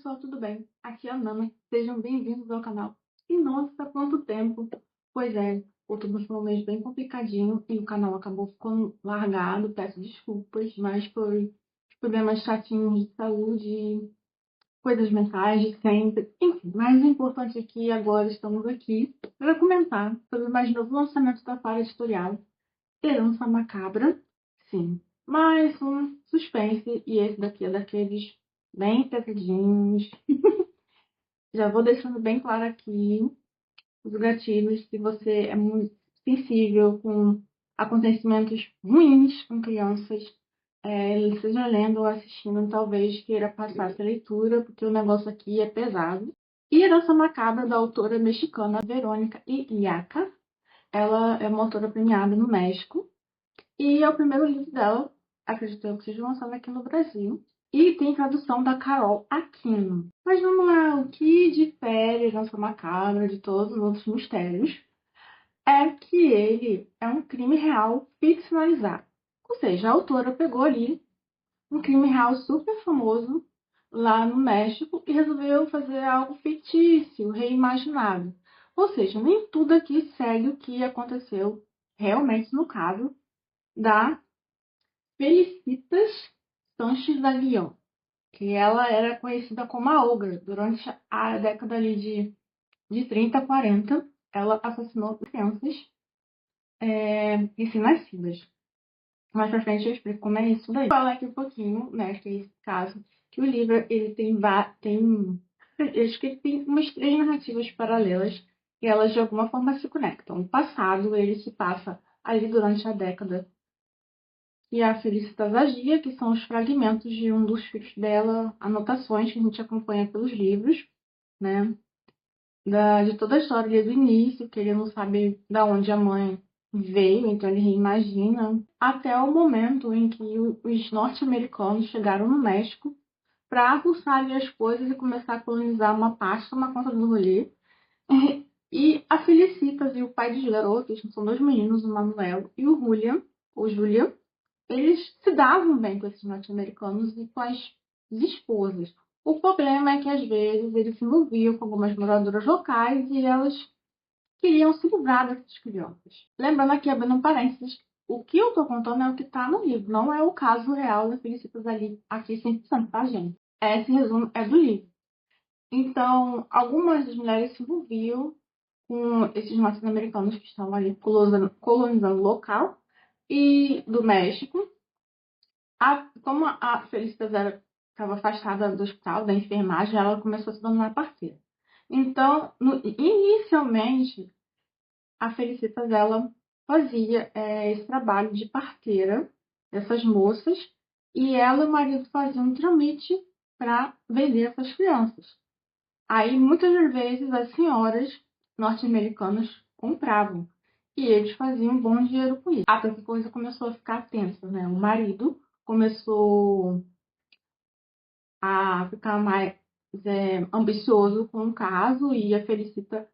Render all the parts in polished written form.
pessoal, tudo bem? Aqui é a Nana, sejam bem-vindos ao canal. E nossa, quanto tempo! Pois é, outubro foi um mês bem complicadinho e o canal acabou ficando largado, peço desculpas, mas foi problemas chatinhos de saúde, coisas mentais de sempre. Enfim, mas o importante é que agora estamos aqui para comentar sobre o mais novo lançamento da Fara Editorial, Herança Macabra. Sim, mais um suspense, e esse daqui é daqueles bem pesadinhos. Já vou deixando bem claro aqui os gatilhos, se você é muito sensível com acontecimentos ruins com crianças, seja lendo ou assistindo, talvez queira passar essa leitura, porque o negócio aqui é pesado. E Herança Macabra, da autora mexicana Verônica Illacka. Ela é uma autora premiada no México. E é o primeiro livro dela, acredito eu que seja lançado aqui no Brasil. E tem tradução da Carol Aquino. Mas vamos lá, o que difere Herança Macabra de todos os outros mistérios é que ele é um crime real ficcionalizado. Ou seja, a autora pegou ali um crime real super famoso lá no México e resolveu fazer algo fictício, reimaginado. Ou seja, nem tudo aqui segue o que aconteceu realmente no caso da Felicitas Sanches Aguiar, que ela era conhecida como a Ogra. Durante a década ali de 30 a 40, ela assassinou crianças recém-nascidas. Mais pra frente eu explico como é isso daí. Vou falar aqui um pouquinho, né, que é esse caso, que o livro ele acho que ele tem umas 3 narrativas paralelas e elas de alguma forma se conectam. O passado ele se passa ali durante a década e a Felicitas agia, que são os fragmentos de um dos filhos dela, anotações que a gente acompanha pelos livros, né? De toda a história ali do início, que ele não sabe de onde a mãe veio, então ele reimagina, até o momento em que os norte-americanos chegaram no México para aguçar ali as coisas e começar a colonizar uma parte, tomar conta do rolê. E a Felicitas e o pai dos garotos, que são 2 meninos, o Manuel e o Julian, eles se davam bem com esses norte-americanos e com as esposas. O problema é que, às vezes, eles se envolviam com algumas moradoras locais e elas queriam se livrar dessas crianças. Lembrando aqui, abrindo um parênteses, o que eu estou contando é o que está no livro, não é o caso real da Felicitas ali, aqui 100%, tá, gente? Esse resumo é do livro. Então, algumas das mulheres se envolviam com esses norte-americanos que estavam ali colonizando o local e do México. Como a Felicitas estava afastada do hospital, da enfermagem, ela começou a se tornar parceira. Então, inicialmente, a Felicitas ela fazia esse trabalho de parteira dessas moças e ela e o marido faziam um tramite para vender essas crianças. Aí, muitas das vezes, as senhoras norte-americanas compravam e eles faziam um bom dinheiro com isso. Até que a coisa começou a ficar tensa, né? O marido começou a ficar mais ambicioso com o caso e a Felicita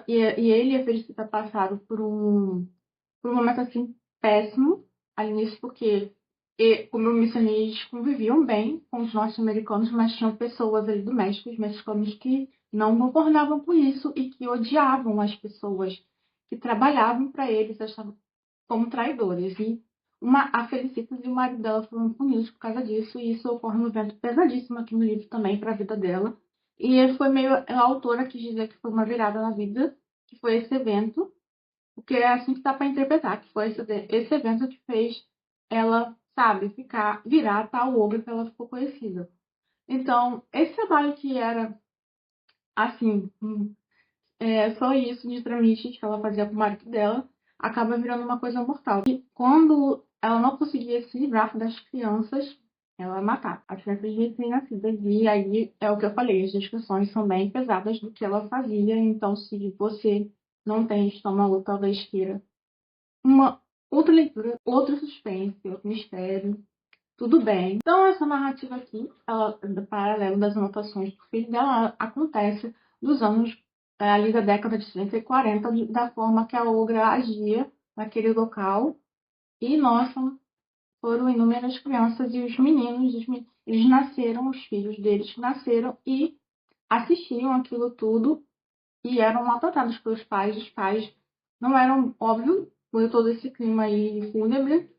e ele e a Felicita passaram por um momento assim péssimo ali nisso, porque como eu mencionei, eles conviviam bem com os norte-americanos, mas tinham pessoas ali do México, os mexicanos, que não concordavam com isso e que odiavam as pessoas que trabalhavam para eles, achavam como traidores. E a Felicitas e o marido dela foram punidos por causa disso, e isso ocorre um evento pesadíssimo aqui no livro também para a vida dela. E foi meio a autora que dizer que foi uma virada na vida, que foi esse evento, porque é assim que dá para interpretar, que foi esse evento que fez ela, sabe, virar tal obra que ela ficou conhecida. Então, esse trabalho que era, assim, só isso de tramites que ela fazia com o marido dela, acaba virando uma coisa mortal. E quando ela não conseguia se livrar das crianças, ela matava as crianças recém-nascidas. E aí é o que eu falei, as discussões são bem pesadas do que ela fazia. Então, se você não tem estômago, talvez queira uma outra leitura, outro suspense, outro mistério, tudo bem. Então, essa narrativa aqui, ela, do paralelo das anotações do filho dela, acontece dos anos ali da década de 30 e 40, da forma que a Ogra agia naquele local. E, nossa, foram inúmeras crianças e os meninos, eles nasceram, os filhos deles nasceram e assistiam aquilo tudo e eram maltratados pelos pais. Os pais não eram, óbvio, por todo esse clima aí fúnebre,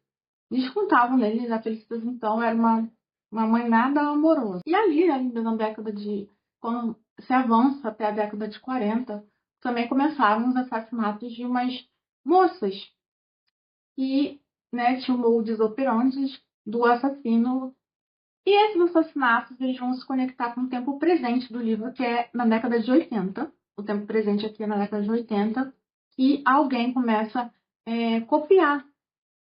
descontavam neles a Felicitas, então era uma mãe nada amorosa. E ali, ainda na década de... quando se avança até a década de 40, também começaram os assassinatos de umas moças que, né, tinham moldes operantes do assassino. E esses assassinatos eles vão se conectar com o tempo presente do livro, que é na década de 80. O tempo presente aqui é na década de 80. E alguém começa a copiar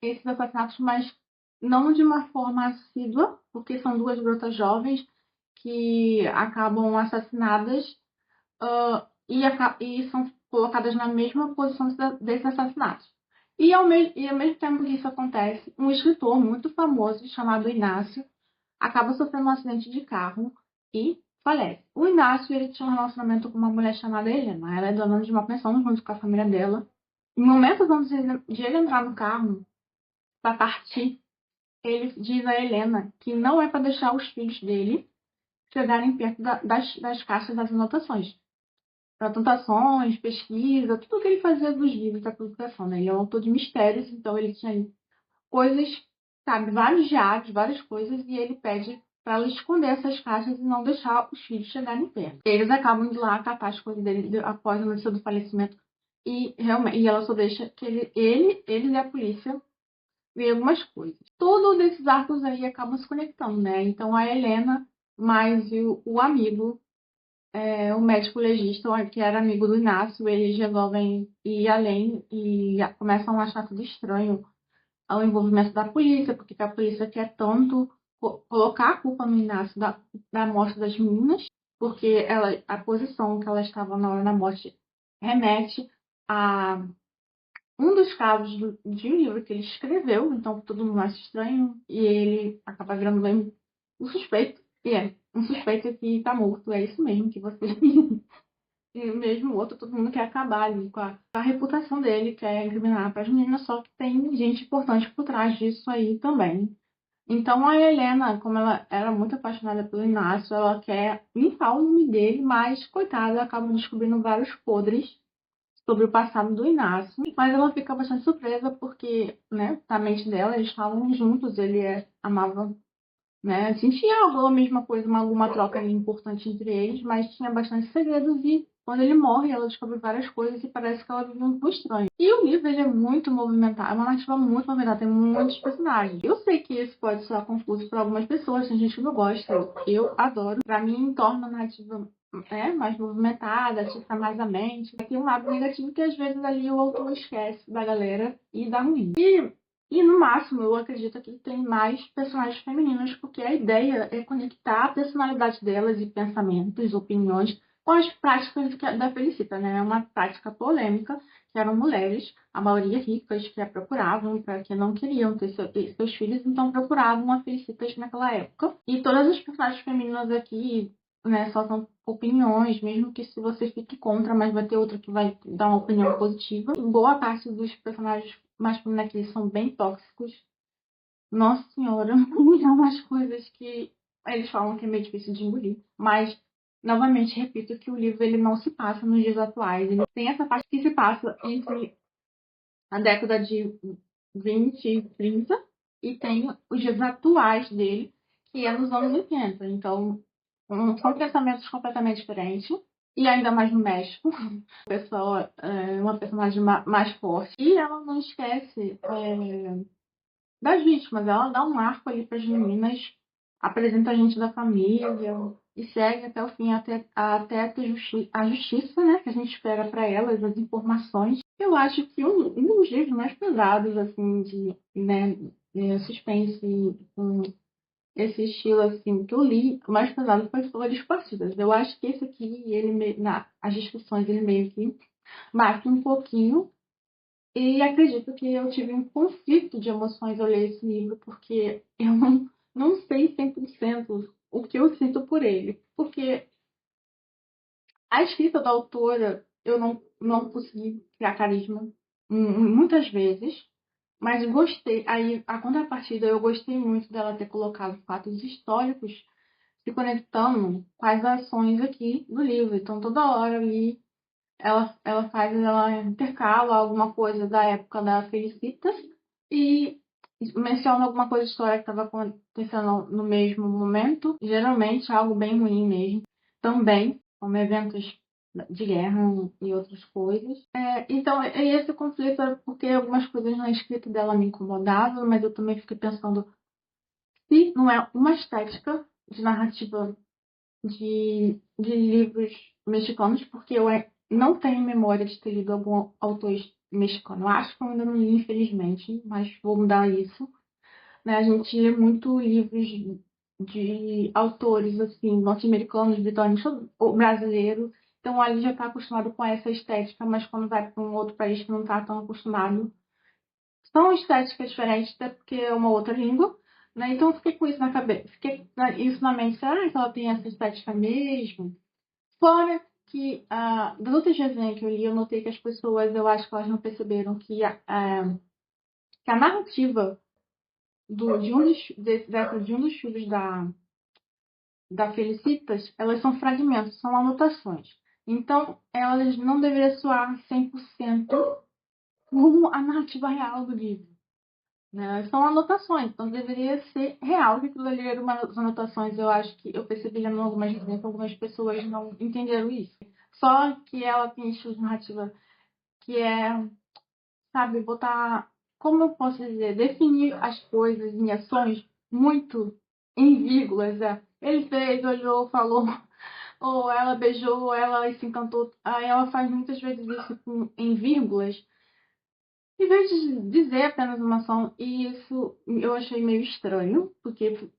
esses assassinatos, mas não de uma forma assídua, porque são duas garotas jovens que acabam assassinadas e são colocadas na mesma posição desses assassinatos. E ao mesmo tempo que isso acontece, um escritor muito famoso chamado Inácio acaba sofrendo um acidente de carro e falece. O Inácio ele tinha um relacionamento com uma mulher chamada Helena. Ela é dona de uma pensão junto com a família dela. Em momentos antes de ele entrar no carro para partir, ele diz a Helena que não é para deixar os filhos dele chegarem perto das caixas das anotações. Anotações, pesquisa, tudo que ele fazia dos livros da publicação, né? Ele é um autor de mistérios, então ele tinha coisas, sabe, vários diários, várias coisas, e ele pede para ela esconder essas caixas e não deixar os filhos chegarem perto. Eles acabam de lá catar as coisas dele após a notícia do falecimento e realmente ela só deixa que ele e a polícia ver algumas coisas. Todos esses arcos aí acabam se conectando, né? Então a Helena mais o amigo, o médico legista, que era amigo do Inácio, eles resolvem ir além e começam a achar tudo estranho ao envolvimento da polícia, porque a polícia quer tanto colocar a culpa no Inácio da morte das meninas, porque a posição que ela estava na hora da morte remete a um dos casos de um livro que ele escreveu, então todo mundo acha estranho, e ele acaba virando bem um suspeito, e um suspeito que está morto, é isso mesmo que você... E mesmo o outro, todo mundo quer acabar ali com a reputação dele, quer incriminar para as meninas, só que tem gente importante por trás disso aí também. Então a Helena, como ela era muito apaixonada pelo Inácio, ela quer limpar o nome dele, mas, coitada, ela acaba descobrindo vários podres sobre o passado do Inácio. Mas ela fica bastante surpresa porque, né, na mente dela, eles estavam juntos, ele amava, né, sentia a mesma coisa, alguma troca ali importante entre eles, mas tinha bastante segredos e quando ele morre, ela descobre várias coisas e parece que ela vive um pouco estranho. E o livro, ele é muito movimentado, é uma narrativa muito movimentada, tem muitos personagens. Eu sei que isso pode soar confuso para algumas pessoas, tem gente que não gosta, eu adoro. Para mim, torna a narrativa mais movimentada, atiça mais a mente. Tem um lado negativo que às vezes ali o autor esquece da galera e dá ruim. E no máximo, eu acredito que tem mais personagens femininas, porque a ideia é conectar a personalidade delas e pensamentos, opiniões, com as práticas da Felicita, né? É uma prática polêmica, que eram mulheres, a maioria ricas, que a procuravam, para que não queriam ter seus filhos, então procuravam a Felicitas naquela época. E todas as personagens femininas aqui, né, só são opiniões, mesmo que se você fique contra, mas vai ter outra que vai dar uma opinião positiva. Boa parte dos personagens masculinos aqui são bem tóxicos. Nossa senhora, é umas coisas que eles falam que é meio difícil de engolir. Mas, novamente, repito que o livro ele não se passa nos dias atuais. Ele tem essa parte que se passa entre a década de 20 e 30 e tem os dias atuais dele, que é nos anos 80. Então, são pensamentos completamente diferentes. E ainda mais no México, pessoa, uma personagem mais forte. E ela não esquece das vítimas. Ela dá um arco ali para as meninas, apresenta a gente da família e segue até o fim, até ter a justiça, né? Que a gente espera para elas, as informações. Eu acho que um dos livros mais pesados, assim, de né, suspense com esse estilo, assim, que eu li, o mais pesado foi Flores Partidas. Eu acho que esse aqui, as discussões, ele meio que bate um pouquinho. E acredito que eu tive um conflito de emoções ao ler esse livro, porque eu não sei 100% o que eu sinto por ele. Porque a escrita da autora, eu não consegui criar carisma muitas vezes. Mas gostei, aí a contrapartida, eu gostei muito dela ter colocado fatos históricos se conectando com as ações aqui do livro. Então, toda hora ali, ela intercala alguma coisa da época da Felicitas e menciona alguma coisa histórica que estava acontecendo no mesmo momento, geralmente algo bem ruim mesmo, também, como eventos de guerra e outras coisas. Então, esse conflito era porque algumas coisas na escrita dela me incomodavam, mas eu também fiquei pensando se não é uma estética de narrativa de livros mexicanos, porque eu não tenho memória de ter lido algum autor mexicano. Eu acho que eu ainda não li, infelizmente, mas vou mudar isso. Né? A gente lê muito livros de autores assim, norte-americanos, britânicos ou brasileiros. Então ali já está acostumado com essa estética, mas quando vai para um outro país que não está tão acostumado, são estéticas diferentes, até porque é uma outra língua. Né? Então eu fiquei com isso na cabeça, fiquei isso na mente, será que ela tem essa estética mesmo? Fora que das outras resenhas que eu li, eu notei que as pessoas, eu acho que elas não perceberam que a narrativa de um dos filhos da Felicitas, elas são fragmentos, são anotações. Então, elas não deveriam soar 100% como a narrativa real do livro. Né? São anotações, então deveria ser real que aquilo ali eram umas anotações. Eu acho que eu percebi lendo algumas resenhas que algumas pessoas não entenderam isso. Só que ela tem estilo de narrativa que é, sabe, botar, como eu posso dizer, definir as coisas em ações muito em vírgulas. Ele fez, olhou, falou, ou ela beijou, ou ela se encantou. Aí ela faz muitas vezes isso em vírgulas, em vez de dizer apenas uma ação. E isso eu achei meio estranho, porque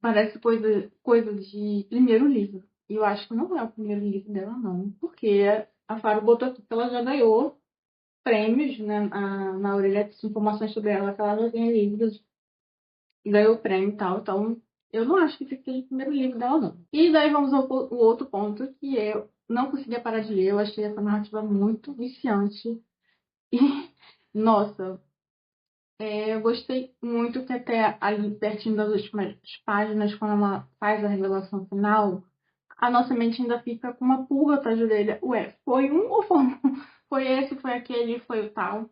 parece coisa de primeiro livro. E eu acho que não é o primeiro livro dela, não. Porque a Faro botou aqui que ela já ganhou prêmios, né? Na orelha tinha informações sobre ela, que ela já ganha livros, ganhou prêmio e tal. Então, eu não acho que esse seja o primeiro livro dela, não. E daí vamos ao outro ponto, que eu não conseguia parar de ler. Eu achei essa narrativa muito viciante. E, nossa, eu gostei muito que até ali pertinho das últimas páginas, quando ela faz a revelação final, a nossa mente ainda fica com uma pulga atrás da orelha. Ué, foi um ou foi um? Foi esse, foi aquele, foi o tal.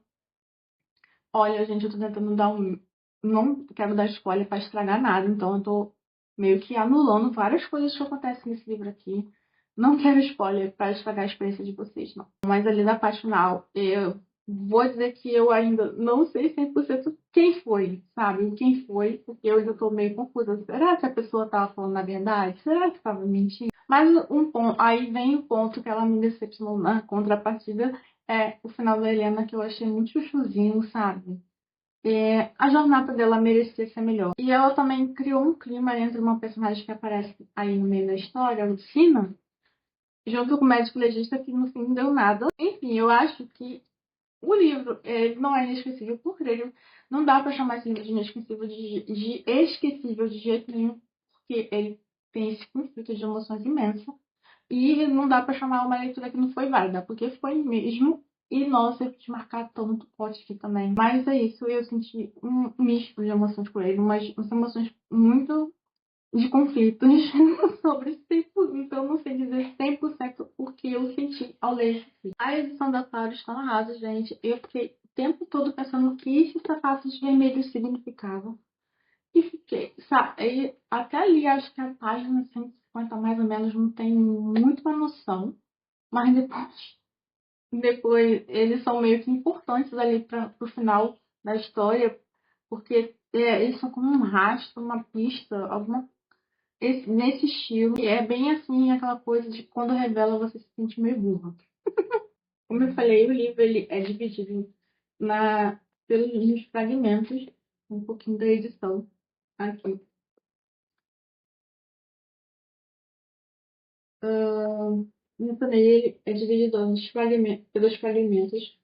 Olha, gente, eu tô tentando dar um. Não quero dar spoiler pra estragar nada, então eu tô meio que anulando várias coisas que acontecem nesse livro aqui. Não quero spoiler pra estragar a experiência de vocês, não. Mas ali na parte final, eu vou dizer que eu ainda não sei 100% quem foi, sabe? Quem foi, porque eu ainda tô meio confusa. Será que a pessoa tava falando a verdade? Será que tava mentindo? Mas um ponto, aí vem o ponto que ela me decepcionou na contrapartida, é o final da Helena, que eu achei muito chuchuzinho, sabe? A jornada dela merecia ser melhor. E ela também criou um clima entre uma personagem que aparece aí no meio da história, a Lucina, junto com o médico legista, que no fim não deu nada. Enfim, eu acho que o livro não é inesquecível por ele. Não dá pra chamar esse livro de inesquecível de esquecível de jeito nenhum, porque ele tem esse conflito de emoções imenso. E não dá pra chamar uma leitura que não foi válida, porque foi mesmo. E nossa, eu quis marcar tanto pote aqui também. Mas é isso, eu senti um misto de emoções por ele, umas emoções muito de conflitos sobre 100%. Então eu não sei dizer 100% o que eu senti ao ler esse livro. A edição da Claro está no arraso, gente. Eu fiquei o tempo todo pensando o que esses sapatos vermelhos significavam. E fiquei, sabe? E até ali, acho que a página 150 mais ou menos não tem muito uma noção, mas depois eles são meio que importantes ali para o final da história, porque eles são como um rastro, uma pista, nesse estilo. E é bem assim, aquela coisa de quando revela você se sente meio burra. Como eu falei, o livro ele é dividido pelos fragmentos, um pouquinho da edição aqui. Mencionei, ele é dividido pelos fragmentos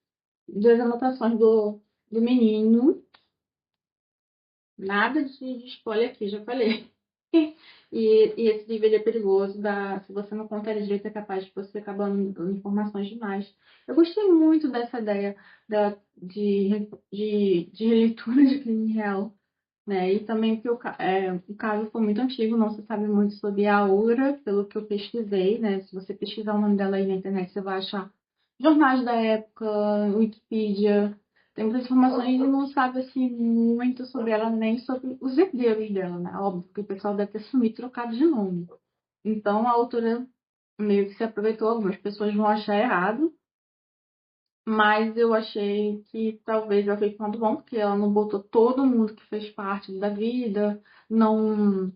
das anotações do menino. Nada de spoiler aqui, já falei. E esse livro ele é perigoso, se você não conta ele direito, é capaz de você acabar dando informações demais. Eu gostei muito dessa ideia de releitura de crime real, né? E também porque o caso foi muito antigo, não se sabe muito sobre a Aura, pelo que eu pesquisei, né? Se você pesquisar o nome dela aí na internet, você vai achar jornais da época, Wikipedia, tem muitas informações e não sabe assim muito sobre ela, nem sobre os herdeiros dela, né? Óbvio que o pessoal deve ter sumido e trocado de nome. Então a autora meio que se aproveitou, algumas pessoas vão achar errado, mas eu achei que talvez ela fez um ponto bom, porque ela não botou todo mundo que fez parte da vida, não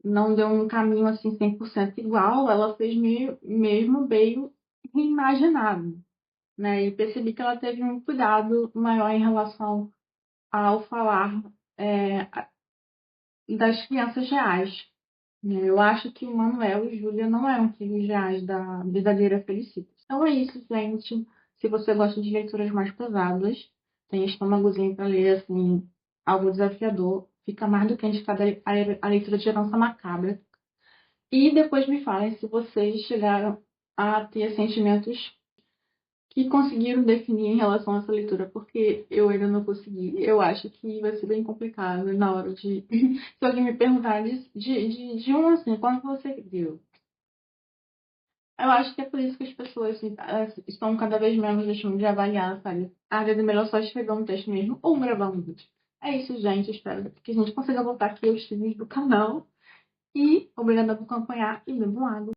deu um caminho assim 100% igual, ela fez mesmo meio reimaginado, né? E percebi que ela teve um cuidado maior em relação ao falar é, das crianças reais, né? Eu acho que o Manuel e Júlia não eram filhos reais da verdadeira Felicita. Então é isso, gente. Se você gosta de leituras mais pesadas, tem estômagozinho para ler, assim, algo desafiador, fica mais do que indicada a leitura de Herança Macabra. E depois me falem se vocês chegaram a ter sentimentos que conseguiram definir em relação a essa leitura, porque eu ainda não consegui. Eu acho que vai ser bem complicado na hora de. Se alguém me perguntar de um assim, quando você viu? Eu acho que é por isso que as pessoas assim, estão cada vez menos deixando de avaliar, sabe? Às vezes é melhor só escrever um texto mesmo ou gravar um vídeo. É isso, gente. Espero que a gente consiga voltar aqui aos streams do canal. E obrigada por acompanhar e bebam água.